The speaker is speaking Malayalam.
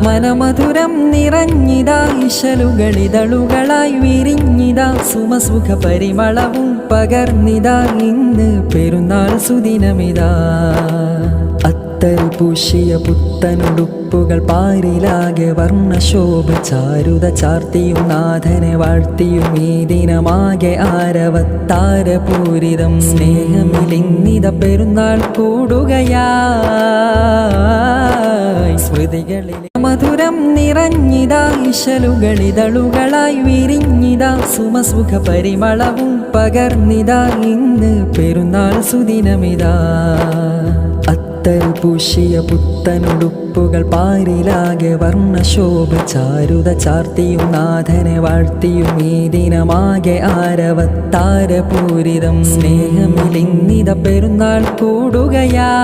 മനമധുരം നിറഞ്ഞിതാ ഇശലുകളിതളുകളായി വിരിഞ്ഞിതാ സുമസുഖ പരിമളവും പകർന്നിതാ ഇന്ന് പെരുന്നാൾ സുദിനമിതാ അത്തൽ പൂശിയ പുത്തനുടുപ്പുകൾ പാരിലാകെ വർണ്ണശോഭ ചാരുത ചാർത്തിയും നാഥനെ വാഴ്ത്തിയും ഈ ദിനമാകെ ആരവത്താരപൂരിതം സ്നേഹമിലിന്നിത പെരുന്നാൾ കൂടുകയായി സ്മൃതികളിൽ മധുരം നിറഞ്ഞിതാ ഇശലുകളിതളുകളായി വിരിഞ്ഞിതാ സുമസുഖ പരിമളവും പകർന്നിതാ ഇന്ന് പെരുന്നാൾ സുദിനമിതാ അത്തൽ പൂശിയ പുത്തനുടുപ്പുകൾ പാരിലാകെ വർണ്ണശോഭ ചാരുത ചാർത്തിയും നാഥനെ വാഴ്ത്തിയും ഈ ദിനമാകെ ആരവത്താരപൂരിതം സ്നേഹമിലിന്നിത പെരുന്നാൾ കൂടുകയായി